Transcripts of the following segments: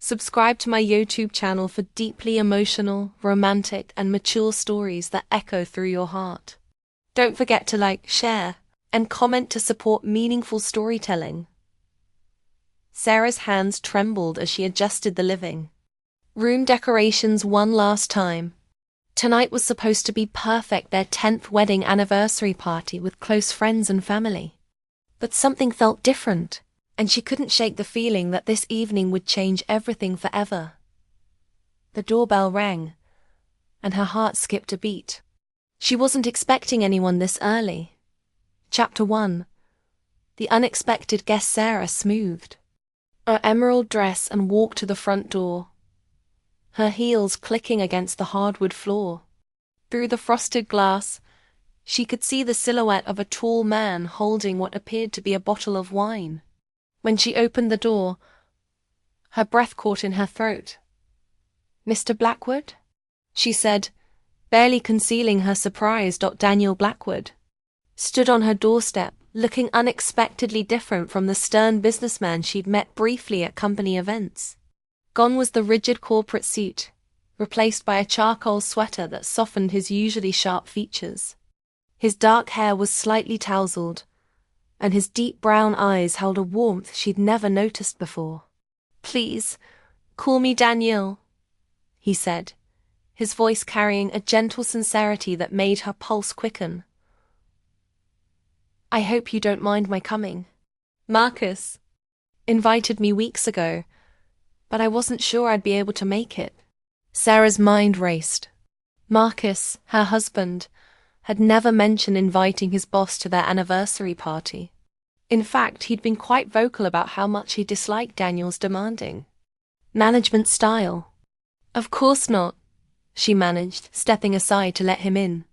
Subscribe to my YouTube channel for deeply emotional, romantic, and mature stories that echo through your heart. Don't forget to like, share, and comment to support meaningful storytelling. Sarah's hands trembled as she adjusted the living room decorations one last time. Tonight was supposed to be perfect, their 10th wedding anniversary party with close friends and family. But something felt different, and she couldn't shake the feeling that this evening would change everything forever. The doorbell rang, and her heart skipped a beat. She wasn't expecting anyone this early. Chapter 1. The unexpected guest. Sarah smoothed her emerald dress and walked to the front door, her heels clicking against the hardwood floor. Through the frosted glass, she could see the silhouette of a tall man holding what appeared to be a bottle of wine. When she opened the door, her breath caught in her throat. "Mr. Blackwood?" she said, barely concealing her surprise. Daniel Blackwood stood on her doorstep, looking unexpectedly different from the stern businessman she'd met briefly at company events. Gone was the rigid corporate suit, replaced by a charcoal sweater that softened his usually sharp features. His dark hair was slightly tousled, and his deep brown eyes held a warmth she'd never noticed before. "Please, call me Danielle," he said, his voice carrying a gentle sincerity that made her pulse quicken. "I hope you don't mind my coming. Marcus invited me weeks ago, but I wasn't sure I'd be able to make it." Sarah's mind raced. Marcus, her husband, had never mentioned inviting his boss to their anniversary party. In fact, he'd been quite vocal about how much he disliked Daniel's demanding management style. "Of course not," she managed, stepping aside to let him in.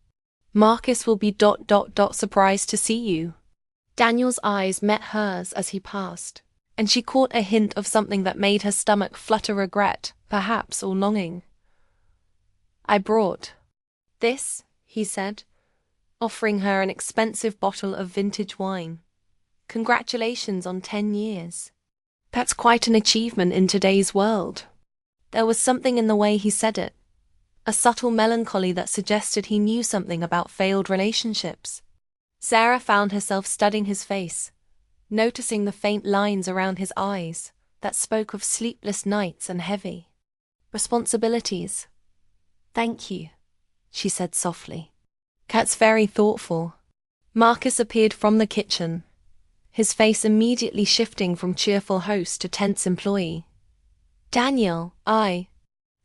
"Marcus will be surprised to see you." Daniel's eyes met hers as he passed, and she caught a hint of something that made her stomach flutter, regret, perhaps, or longing. "I brought this," he said, offering her an expensive bottle of vintage wine. "Congratulations on 10 years. That's quite an achievement in today's world." There was something in the way he said it, a subtle melancholy that suggested he knew something about failed relationships. Sarah found herself studying his face, noticing the faint lines around his eyes that spoke of sleepless nights and heavy responsibilities. "Thank you," she said softly. "That's very thoughtful." Marcus appeared from the kitchen, his face immediately shifting from cheerful host to tense employee. "Daniel, I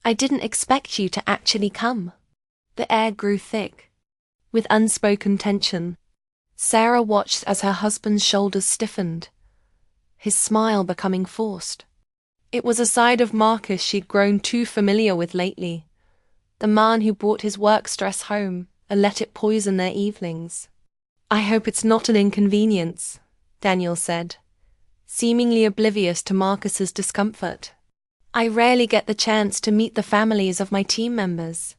didn't expect you to actually come." The air grew thick with unspoken tension. Sarah watched as her husband's shoulders stiffened, his smile becoming forced. It was a side of Marcus she'd grown too familiar with lately, the man who brought his work stress home and let it poison their evenings. "I hope it's not an inconvenience," Daniel said, seemingly oblivious to Marcus's discomfort. "I rarely get the chance to meet the families of my team members."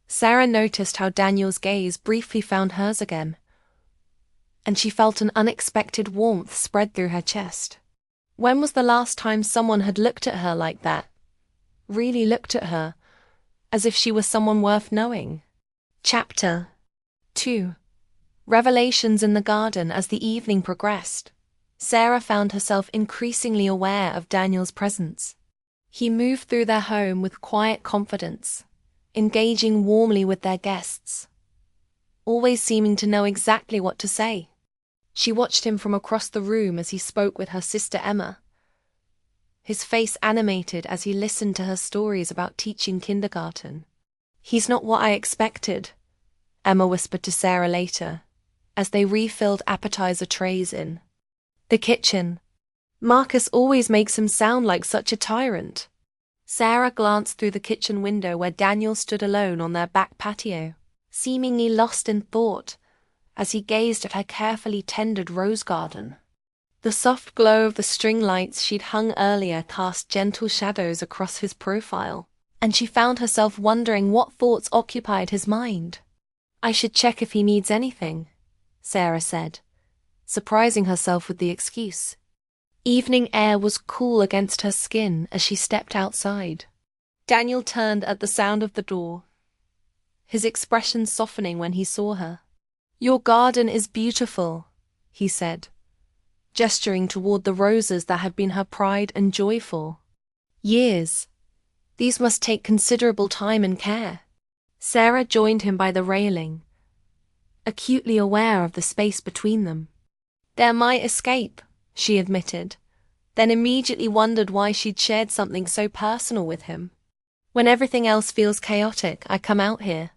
Sarah noticed how Daniel's gaze briefly found hers again, and she felt an unexpected warmth spread through her chest. When was the last time someone had looked at her like that? Really looked at her, as if she was someone worth knowing. Chapter 2. Revelations in the garden. As the evening progressed, Sarah found herself increasingly aware of Daniel's presence. He moved through their home with quiet confidence, engaging warmly with their guests, always seeming to know exactly what to say. She watched him from across the room as he spoke with her sister Emma, his face animated as he listened to her stories about teaching kindergarten. "He's not what I expected," Emma whispered to Sarah later, as they refilled appetizer trays in the kitchen. "Marcus always makes him sound like such a tyrant." Sarah glanced through the kitchen window where Daniel stood alone on their back patio, seemingly lost in thought as he gazed at her carefully tended rose garden. The soft glow of the string lights she'd hung earlier cast gentle shadows across his profile, and she found herself wondering what thoughts occupied his mind. "I should check if he needs anything," Sarah said, surprising herself with the excuse. Evening air was cool against her skin as she stepped outside. Daniel turned at the sound of the door, his expression softening when he saw her. "Your garden is beautiful," he said, gesturing toward the roses that had been her pride and joy for years. "These must take considerable time and care." Sarah joined him by the railing, acutely aware of the space between them. "They're my escape," she admitted, then immediately wondered why she'd shared something so personal with him. "When everything else feels chaotic, I come out here."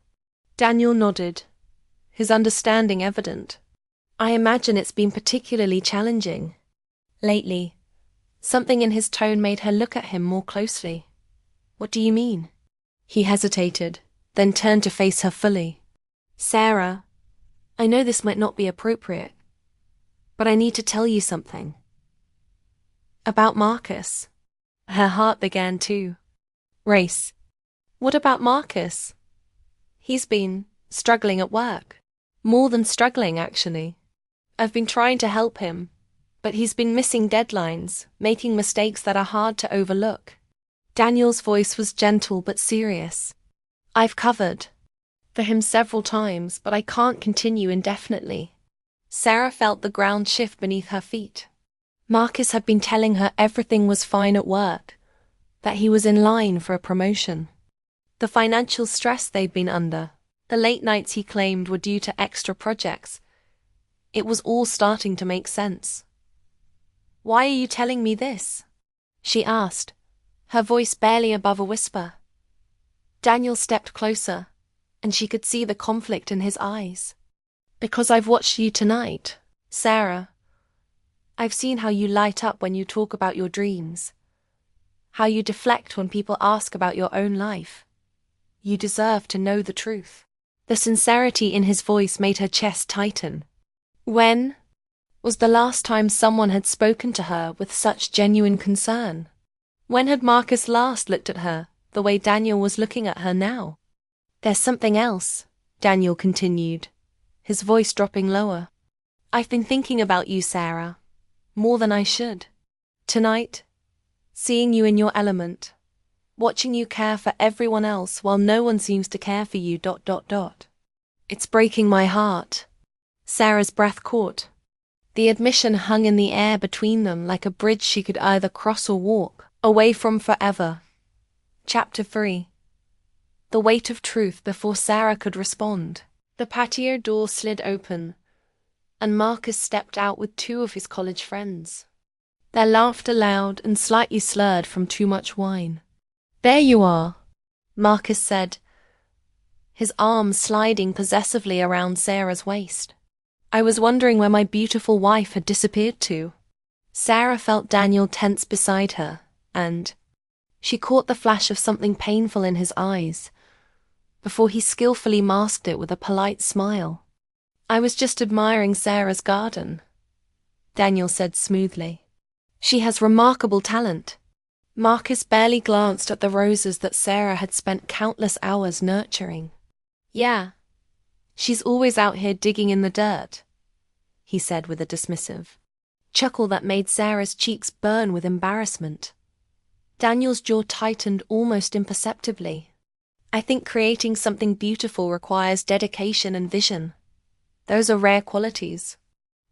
Daniel nodded, his understanding evident. "I imagine it's been particularly challenging lately." Something in his tone made her look at him more closely. "What do you mean?" He hesitated, then turned to face her fully. "Sarah, I know this might not be appropriate, but I need to tell you something. About Marcus." Her heart began to race. "What about Marcus?" "He's been struggling at work. More than struggling, actually. I've been trying to help him, but he's been missing deadlines, making mistakes that are hard to overlook." Daniel's voice was gentle but serious. "I've covered for him several times, but I can't continue indefinitely." Sarah felt the ground shift beneath her feet. Marcus had been telling her everything was fine at work, that he was in line for a promotion. The financial stress they'd been under, the late nights he claimed were due to extra projects. It was all starting to make sense. "Why are you telling me this?" she asked, her voice barely above a whisper. Daniel stepped closer, and she could see the conflict in his eyes. "Because I've watched you tonight, Sarah. I've seen how you light up when you talk about your dreams, how you deflect when people ask about your own life. You deserve to know the truth." The sincerity in his voice made her chest tighten. When was the last time someone had spoken to her with such genuine concern? When had Marcus last looked at her the way Daniel was looking at her now? "There's something else," Daniel continued, his voice dropping lower. "I've been thinking about you, Sarah, more than I should. Tonight, seeing you in your element, watching you care for everyone else while no one seems to care for you. It's breaking my heart." Sarah's breath caught. The admission hung in the air between them like a bridge she could either cross or walk away from forever. Chapter 3. The weight of truth. Before Sarah could respond, the patio door slid open, and Marcus stepped out with two of his college friends, their laughter loud and slightly slurred from too much wine. "There you are," Marcus said, his arms sliding possessively around Sarah's waist. "I was wondering where my beautiful wife had disappeared to." Sarah felt Daniel tense beside her, and she caught the flash of something painful in his eyes, before he skillfully masked it with a polite smile. "I was just admiring Sarah's garden," Daniel said smoothly. "She has remarkable talent." Marcus barely glanced at the roses that Sarah had spent countless hours nurturing. "Yeah, she's always out here digging in the dirt," he said with a dismissive chuckle that made Sarah's cheeks burn with embarrassment. Daniel's jaw tightened almost imperceptibly. "I think creating something beautiful requires dedication and vision. Those are rare qualities."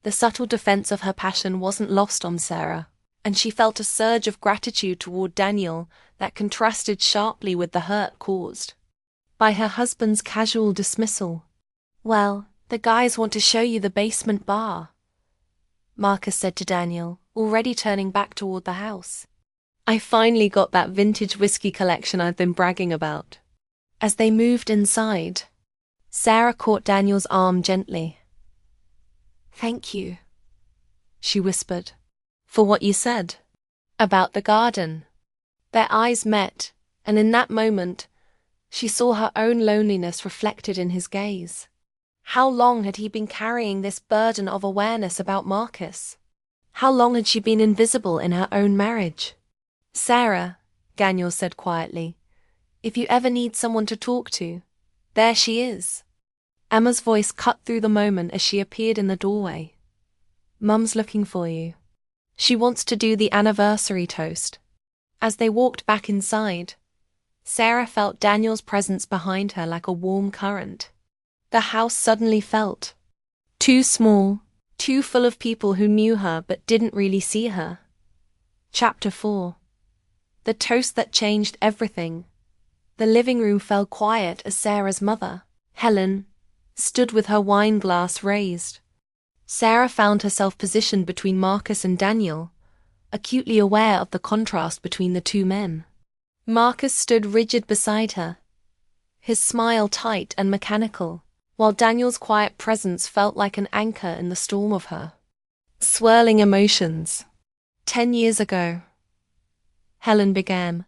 The subtle defense of her passion wasn't lost on Sarah, and she felt a surge of gratitude toward Daniel that contrasted sharply with the hurt caused by her husband's casual dismissal. "Well, the guys want to show you the basement bar," Marcus said to Daniel, already turning back toward the house. "I finally got that vintage whiskey collection I've been bragging about." As they moved inside, Sarah caught Daniel's arm gently. "Thank you," she whispered. "For what you said about the garden." Their eyes met, and in that moment, she saw her own loneliness reflected in his gaze. How long had he been carrying this burden of awareness about Marcus? How long had she been invisible in her own marriage? "Sarah," Daniel said quietly, "if you ever need someone to talk to, there she is." Emma's voice cut through the moment as she appeared in the doorway. "Mum's looking for you." She wants to do the anniversary toast. As they walked back inside, Sarah felt Daniel's presence behind her like a warm current. The house suddenly felt too small, too full of people who knew her but didn't really see her. Chapter 4. The toast that changed everything. The living room fell quiet as Sarah's mother, Helen, stood with her wine glass raised. Sarah found herself positioned between Marcus and Daniel, acutely aware of the contrast between the two men. Marcus stood rigid beside her, his smile tight and mechanical, while Daniel's quiet presence felt like an anchor in the storm of her swirling emotions. 10 years ago, Helen began,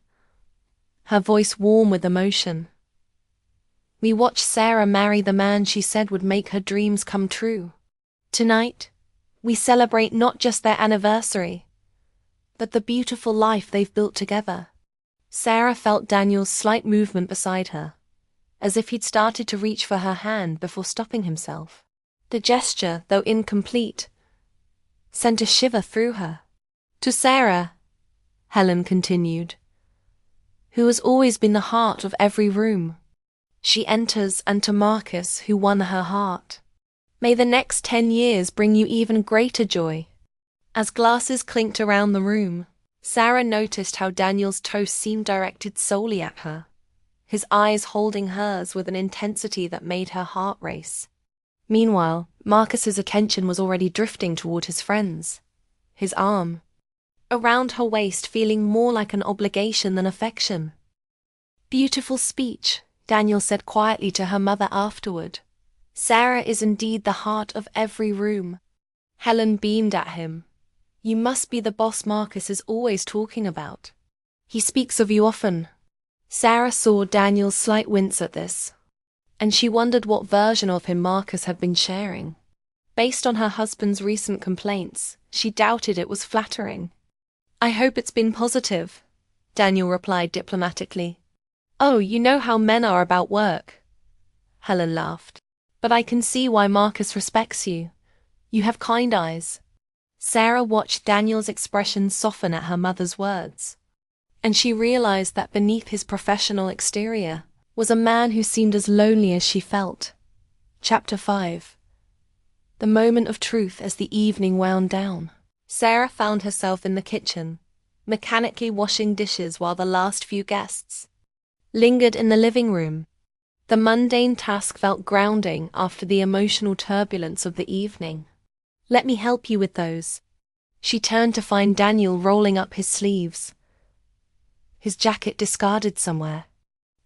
her voice warm with emotion. We watched Sarah marry the man she said would make her dreams come true. Tonight, we celebrate not just their anniversary, but the beautiful life they've built together. Sarah felt Daniel's slight movement beside her, as if he'd started to reach for her hand before stopping himself. The gesture, though incomplete, sent a shiver through her. To Sarah, Helen continued, who has always been the heart of every room, she enters, and to Marcus, who won her heart, may the next 10 years bring you even greater joy. As glasses clinked around the room, Sarah noticed how Daniel's toast seemed directed solely at her, his eyes holding hers with an intensity that made her heart race. Meanwhile, Marcus's attention was already drifting toward his friends, his arm around her waist feeling more like an obligation than affection. Beautiful speech, Daniel said quietly to her mother afterward. Sarah is indeed the heart of every room. Helen beamed at him. You must be the boss Marcus is always talking about. He speaks of you often. Sarah saw Daniel's slight wince at this, and she wondered what version of him Marcus had been sharing. Based on her husband's recent complaints, she doubted it was flattering. I hope it's been positive, Daniel replied diplomatically. Oh, you know how men are about work. Helen laughed. But I can see why Marcus respects you. You have kind eyes. Sarah watched Daniel's expression soften at her mother's words, and she realized that beneath his professional exterior was a man who seemed as lonely as she felt. Chapter 5. The moment of truth as the evening wound down. Sarah found herself in the kitchen, mechanically washing dishes while the last few guests lingered in the living room. The mundane task felt grounding after the emotional turbulence of the evening. Let me help you with those. She turned to find Daniel rolling up his sleeves, his jacket discarded somewhere.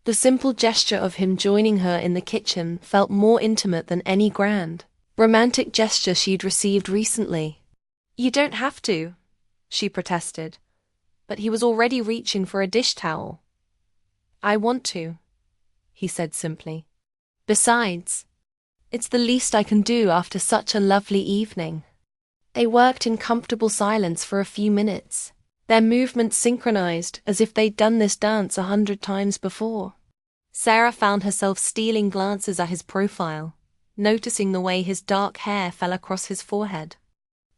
The simple gesture of him joining her in the kitchen felt more intimate than any grand, romantic gesture she'd received recently. You don't have to, she protested, but he was already reaching for a dish towel. I want to, he said simply. Besides, it's the least I can do after such a lovely evening. They worked in comfortable silence for a few minutes, their movements synchronized as if they'd done this dance 100 times before. Sarah found herself stealing glances at his profile, noticing the way his dark hair fell across his forehead,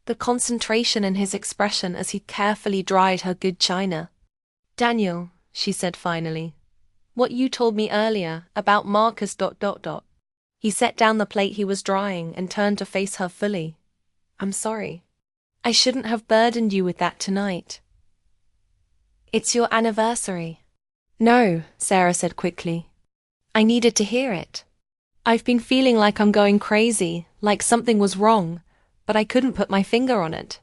the concentration in his expression as he carefully dried her good china. Daniel, she said finally, what you told me earlier about Marcus... He set down the plate he was drying and turned to face her fully. I'm sorry. I shouldn't have burdened you with that tonight. It's your anniversary. No, Sarah said quickly. I needed to hear it. I've been feeling like I'm going crazy, like something was wrong, but I couldn't put my finger on it.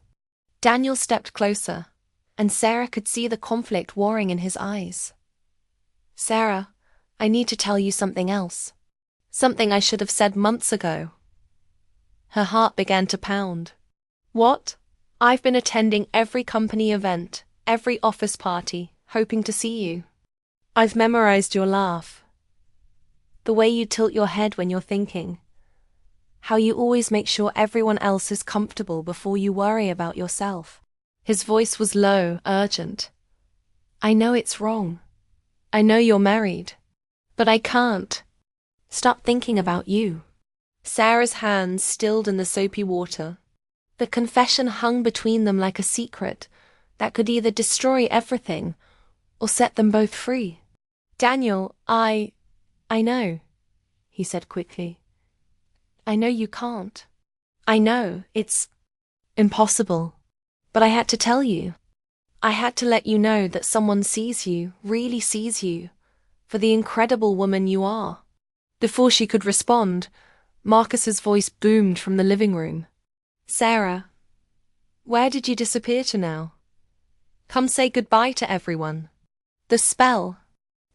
Daniel stepped closer, and Sarah could see the conflict warring in his eyes. Sarah, I need to tell you something else. Something I should have said months ago. Her heart began to pound. What? I've been attending every company event, every office party, hoping to see you. I've memorized your laugh. The way you tilt your head when you're thinking. How you always make sure everyone else is comfortable before you worry about yourself. His voice was low, urgent. I know it's wrong. I know you're married. But I can't stop thinking about you. Sarah's hands stilled in the soapy water. The confession hung between them like a secret that could either destroy everything or set them both free. Daniel, I know, he said quickly. I know you can't. I know, it's impossible. But I had to tell you. I had to let you know that someone sees you, really sees you, for the incredible woman you are. Before she could respond, Marcus's voice boomed from the living room. Sarah, where did you disappear to now? Come say goodbye to everyone. The spell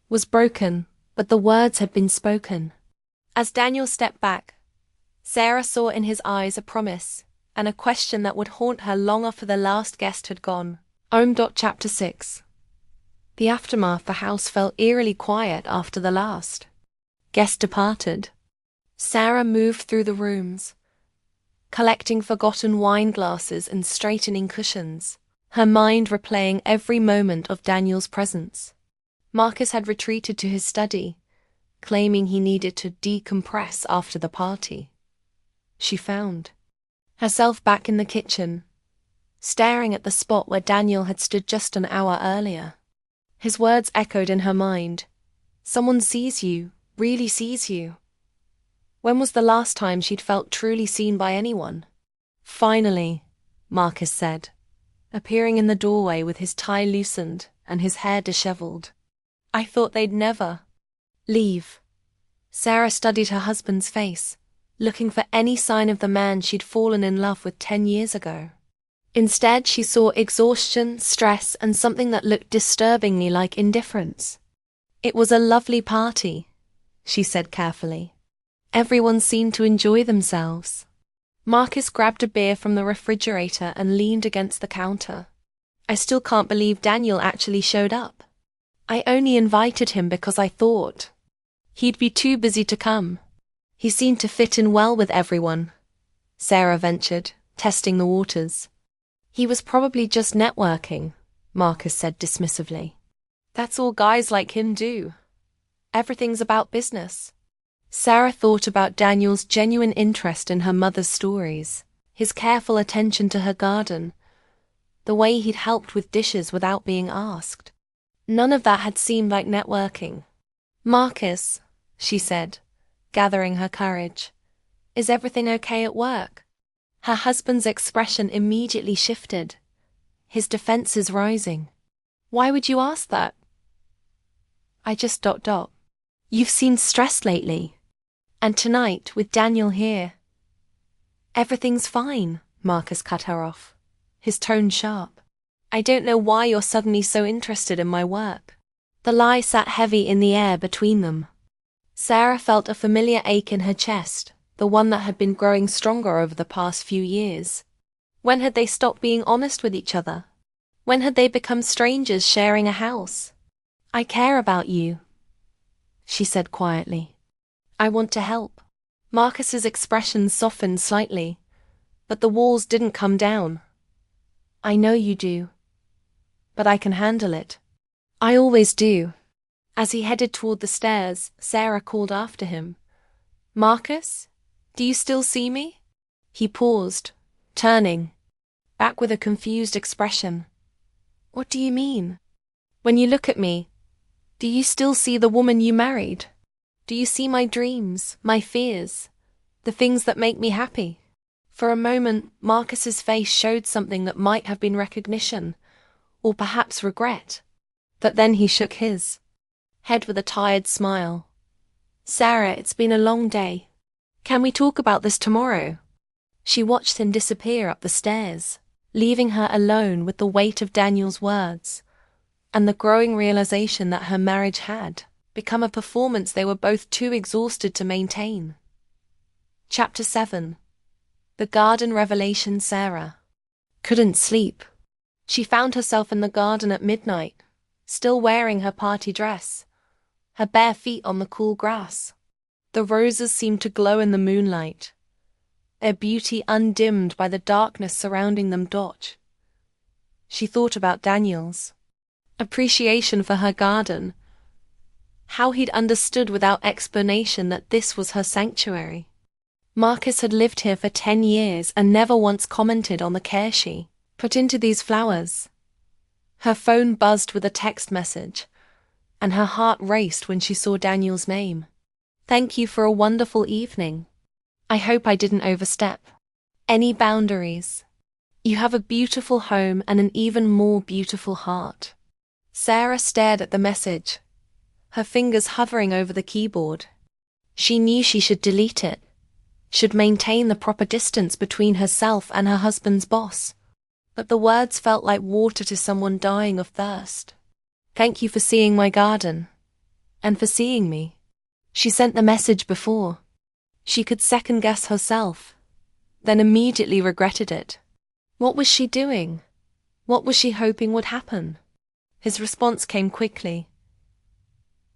was broken, but the words had been spoken. As Daniel stepped back, Sarah saw in his eyes a promise and a question that would haunt her long after the last guest had gone. Chapter 6. The aftermath. The house felt eerily quiet after the last guest departed. Sarah moved through the rooms, collecting forgotten wine glasses and straightening cushions, her mind replaying every moment of Daniel's presence. Marcus had retreated to his study, claiming he needed to decompress after the party. She found herself back in the kitchen, staring at the spot where Daniel had stood just an hour earlier. His words echoed in her mind. Someone sees you, really sees you. When was the last time she'd felt truly seen by anyone? Finally, Marcus said, appearing in the doorway with his tie loosened and his hair disheveled. I thought they'd never leave. Sarah studied her husband's face, looking for any sign of the man she'd fallen in love with 10 years ago. Instead, she saw exhaustion, stress, and something that looked disturbingly like indifference. It was a lovely party, she said carefully. Everyone seemed to enjoy themselves. Marcus grabbed a beer from the refrigerator and leaned against the counter. I still can't believe Daniel actually showed up. I only invited him because I thought he'd be too busy to come. He seemed to fit in well with everyone, Sarah ventured, testing the waters. He was probably just networking, Marcus said dismissively. That's all guys like him do. Everything's about business. Sarah thought about Daniel's genuine interest in her mother's stories, his careful attention to her garden, the way he'd helped with dishes without being asked. None of that had seemed like networking. Marcus, she said, gathering her courage, is everything okay at work? Her husband's expression immediately shifted, his defenses rising. Why would you ask that? I just ... You've seemed stressed lately. And tonight, with Daniel here. Everything's fine, Marcus cut her off, his tone sharp. I don't know why you're suddenly so interested in my work. The lie sat heavy in the air between them. Sarah felt a familiar ache in her chest, the one that had been growing stronger over the past few years. When had they stopped being honest with each other? When had they become strangers sharing a house? I care about you, she said quietly. I want to help. Marcus's expression softened slightly, but the walls didn't come down. I know you do, but I can handle it. I always do. As he headed toward the stairs, Sarah called after him. Marcus, do you still see me? He paused, turning, back with a confused expression. What do you mean? When you look at me, do you still see the woman you married? Do you see my dreams, my fears, the things that make me happy? For a moment, Marcus's face showed something that might have been recognition, or perhaps regret. But then he shook his head with a tired smile. Sarah, it's been a long day. Can we talk about this tomorrow? She watched him disappear up the stairs, leaving her alone with the weight of Daniel's words, and the growing realization that her marriage had become a performance they were both too exhausted to maintain. Chapter 7. The Garden Revelation. Sarah couldn't sleep. She found herself in the garden at midnight, still wearing her party dress, her bare feet on the cool grass. The roses seemed to glow in the moonlight, their beauty undimmed by the darkness surrounding them. She thought about Daniel's appreciation for her garden, how he'd understood without explanation that this was her sanctuary. Marcus had lived here for 10 years and never once commented on the care she put into these flowers. Her phone buzzed with a text message, and her heart raced when she saw Daniel's name. Thank you for a wonderful evening. I hope I didn't overstep any boundaries. You have a beautiful home and an even more beautiful heart. Sarah stared at the message, her fingers hovering over the keyboard. She knew she should delete it, should maintain the proper distance between herself and her husband's boss. But the words felt like water to someone dying of thirst. Thank you for seeing my garden. And for seeing me. She sent the message before. She could second-guess herself, then immediately regretted it. What was she doing? What was she hoping would happen? His response came quickly.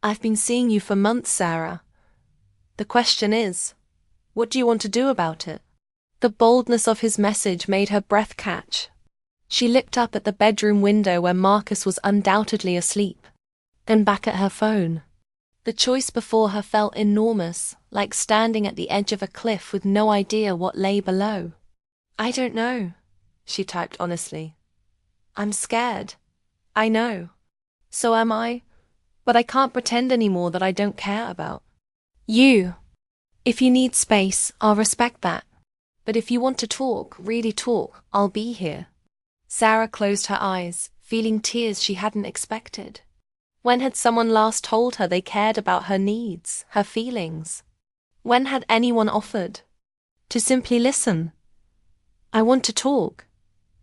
I've been seeing you for months, Sarah. The question is, what do you want to do about it? The boldness of his message made her breath catch. She looked up at the bedroom window where Marcus was undoubtedly asleep, then back at her phone. The choice before her felt enormous, like standing at the edge of a cliff with no idea what lay below. I don't know, she typed honestly. I'm scared. I know. So am I, but I can't pretend anymore that I don't care about you. If you need space, I'll respect that. But if you want to talk, really talk, I'll be here. Sarah closed her eyes, feeling tears she hadn't expected. When had someone last told her they cared about her needs, her feelings? When had anyone offered to simply listen? I want to talk,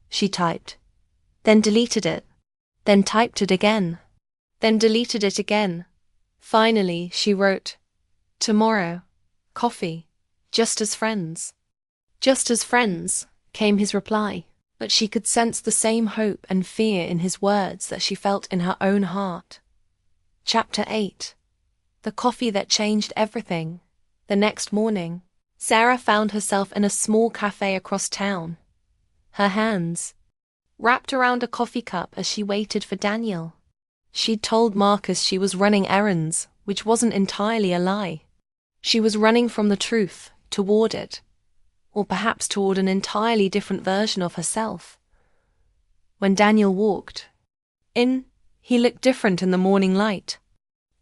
she typed, then deleted it, then typed it again, then deleted it again. Finally, she wrote, tomorrow, coffee, just as friends. Just as friends, came his reply. But she could sense the same hope and fear in his words that she felt in her own heart. Chapter 8. The coffee that changed everything. The next morning, Sarah found herself in a small cafe across town. Her hands wrapped around a coffee cup as she waited for Daniel. She'd told Marcus she was running errands, which wasn't entirely a lie. She was running from the truth, toward it. Or perhaps toward an entirely different version of herself. When Daniel walked in, he looked different in the morning light.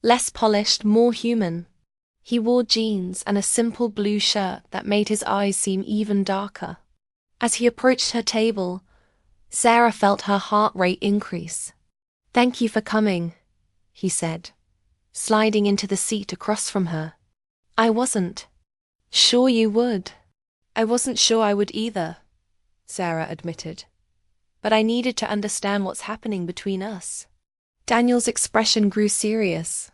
Less polished, more human. He wore jeans and a simple blue shirt that made his eyes seem even darker. As he approached her table, Sarah felt her heart rate increase. Thank you for coming, he said, sliding into the seat across from her. I wasn't sure you would. I wasn't sure I would either, Sarah admitted. But I needed to understand what's happening between us. Daniel's expression grew serious.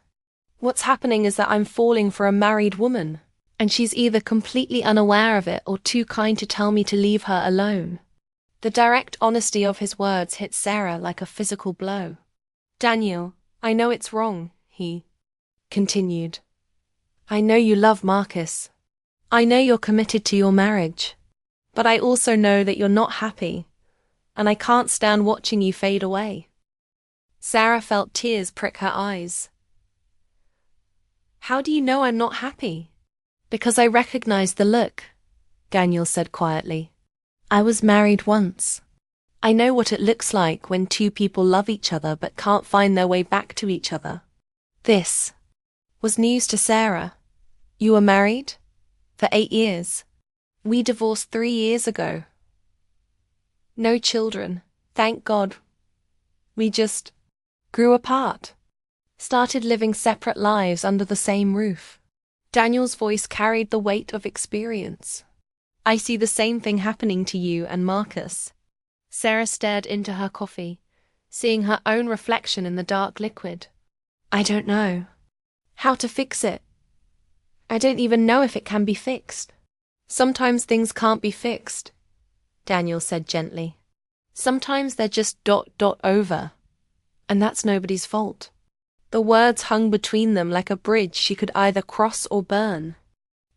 What's happening is that I'm falling for a married woman, and she's either completely unaware of it or too kind to tell me to leave her alone. The direct honesty of his words hit Sarah like a physical blow. Daniel, I know it's wrong, he continued. I know you love Marcus. I know you're committed to your marriage, but I also know that you're not happy, and I can't stand watching you fade away. Sarah felt tears prick her eyes. How do you know I'm not happy? Because I recognize the look, Daniel said quietly. I was married once. I know what it looks like when two people love each other but can't find their way back to each other. This was news to Sarah. You were married? For 8 years. We divorced 3 years ago. No children, thank God. We just grew apart. Started living separate lives under the same roof. Daniel's voice carried the weight of experience. I see the same thing happening to you and Marcus. Sarah stared into her coffee, seeing her own reflection in the dark liquid. I don't know how to fix it. I don't even know if it can be fixed. Sometimes things can't be fixed, Daniel said gently. Sometimes they're just ... over. And that's nobody's fault. The words hung between them like a bridge she could either cross or burn.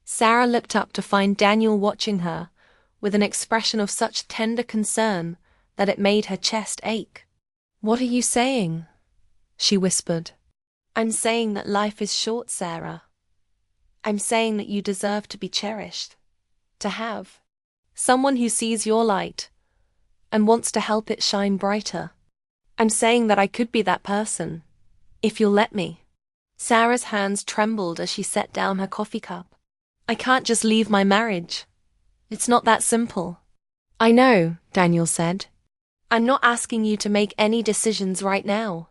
Sarah looked up to find Daniel watching her, with an expression of such tender concern that it made her chest ache. What are you saying? She whispered. I'm saying that life is short, Sarah. I'm saying that you deserve to be cherished. to have. Someone who sees your light and wants to help it shine brighter. I'm saying that I could be that person, if you'll let me. Sarah's hands trembled as she set down her coffee cup. I can't just leave my marriage. It's not that simple. I know, Daniel said. I'm not asking you to make any decisions right now.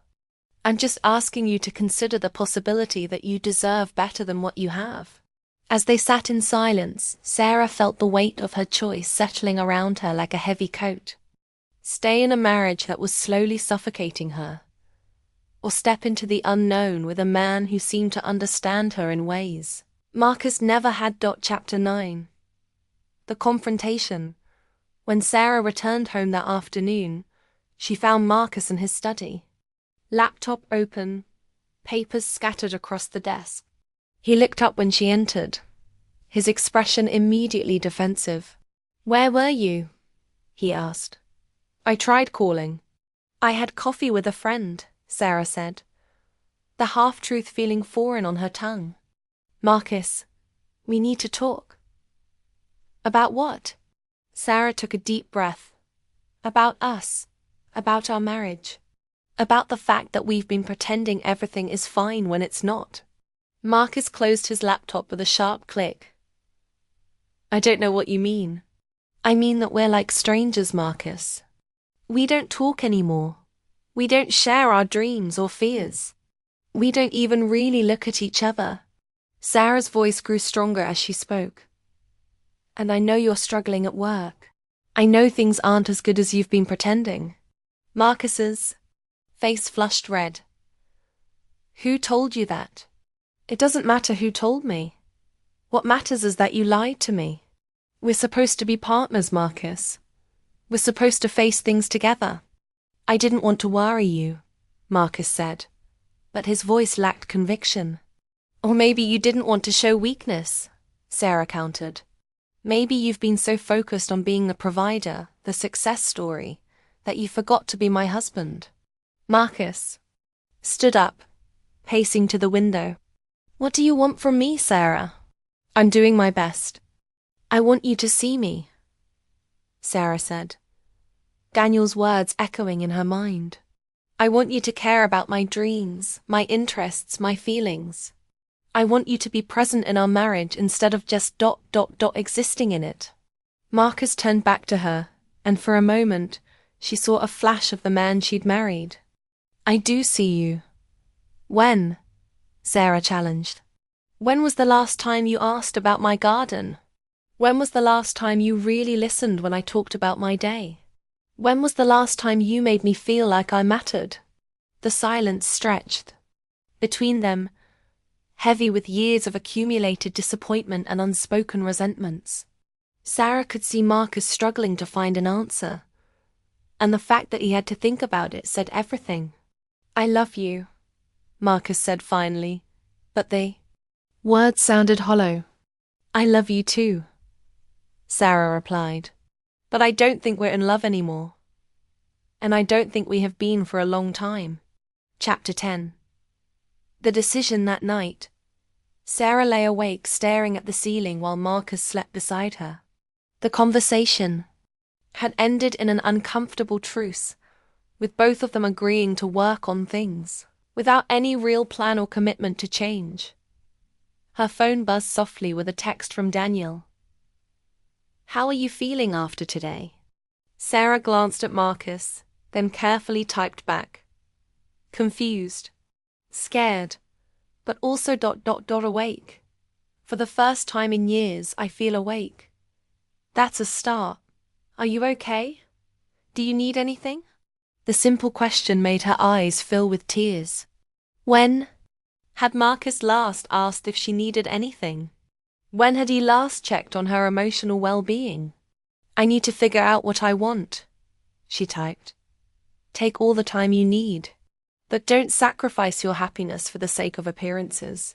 I'm just asking you to consider the possibility that you deserve better than what you have. As they sat in silence, Sarah felt the weight of her choice settling around her like a heavy coat. Stay in a marriage that was slowly suffocating her, or step into the unknown with a man who seemed to understand her in ways Marcus never had. Chapter 9. The confrontation. When Sarah returned home that afternoon, she found Marcus in his study. Laptop open, papers scattered across the desk. He looked up when she entered, his expression immediately defensive. Where were you? He asked. I tried calling. I had coffee with a friend, Sarah said, the half-truth feeling foreign on her tongue. Marcus, we need to talk. About what? Sarah took a deep breath. About us. About our marriage. About the fact that we've been pretending everything is fine when it's not. Marcus closed his laptop with a sharp click. I don't know what you mean. I mean that we're like strangers, Marcus. We don't talk anymore. We don't share our dreams or fears. We don't even really look at each other. Sarah's voice grew stronger as she spoke. And I know you're struggling at work. I know things aren't as good as you've been pretending. Marcus's face flushed red. Who told you that? It doesn't matter who told me. What matters is that you lied to me. We're supposed to be partners, Marcus. We're supposed to face things together. I didn't want to worry you, Marcus said, but his voice lacked conviction. Or maybe you didn't want to show weakness, Sarah countered. Maybe you've been so focused on being the provider, the success story, that you forgot to be my husband. Marcus stood up, pacing to the window. What do you want from me, Sarah? I'm doing my best. I want you to see me, Sarah said, Daniel's words echoing in her mind. I want you to care about my dreams, my interests, my feelings. I want you to be present in our marriage instead of just existing in it. Marcus turned back to her, and for a moment, she saw a flash of the man she'd married. I do see you. When? Sarah challenged. When was the last time you asked about my garden? When was the last time you really listened when I talked about my day? When was the last time you made me feel like I mattered? The silence stretched. Between them, heavy with years of accumulated disappointment and unspoken resentments. Sarah could see Marcus struggling to find an answer, and the fact that he had to think about it said everything. I love you, Marcus said finally, but the words sounded hollow. I love you too, Sarah replied. But I don't think we're in love anymore. And I don't think we have been for a long time. Chapter 10. The decision that night. Sarah lay awake staring at the ceiling while Marcus slept beside her. The conversation had ended in an uncomfortable truce, with both of them agreeing to work on things, without any real plan or commitment to change. Her phone buzzed softly with a text from Daniel. How are you feeling after today? Sarah glanced at Marcus, then carefully typed back. Confused. Scared. But also awake. For the first time in years, I feel awake. That's a start. Are you okay? Do you need anything? The simple question made her eyes fill with tears. When had Marcus last asked if she needed anything? When had he last checked on her emotional well-being? I need to figure out what I want, she typed. Take all the time you need, but don't sacrifice your happiness for the sake of appearances.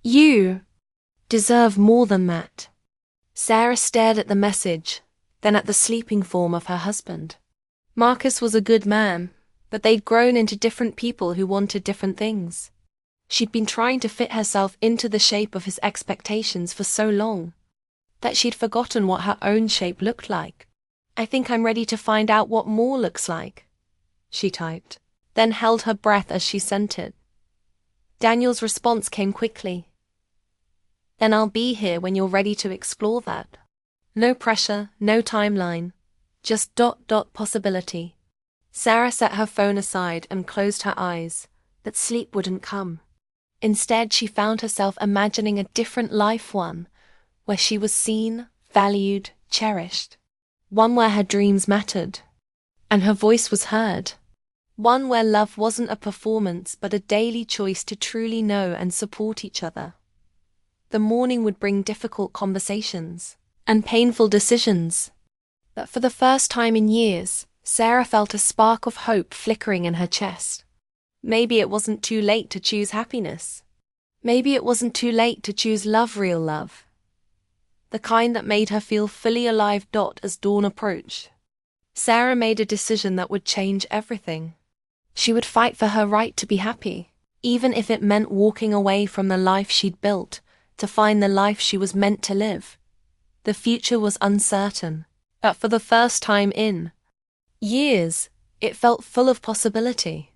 You deserve more than that. Sarah stared at the message, then at the sleeping form of her husband. Marcus was a good man, but they'd grown into different people who wanted different things. She'd been trying to fit herself into the shape of his expectations for so long. that she'd forgotten what her own shape looked like. "I think I'm ready to find out what more looks like," she typed, then held her breath as she sent it. Daniel's response came quickly. "Then I'll be here when you're ready to explore that." No pressure, no timeline, just ... possibility. Sarah set her phone aside and closed her eyes, but sleep wouldn't come. Instead, she found herself imagining a different life, one where she was seen, valued, cherished. One where her dreams mattered, and her voice was heard. One where love wasn't a performance but a daily choice to truly know and support each other. The morning would bring difficult conversations and painful decisions, but for the first time in years, Sarah felt a spark of hope flickering in her chest. Maybe it wasn't too late to choose happiness. Maybe it wasn't too late to choose love, real love. The kind that made her feel fully alive. As dawn approached, Sarah made a decision that would change everything. She would fight for her right to be happy, even if it meant walking away from the life she'd built to find the life she was meant to live. The future was uncertain, but for the first time in years, it felt full of possibility.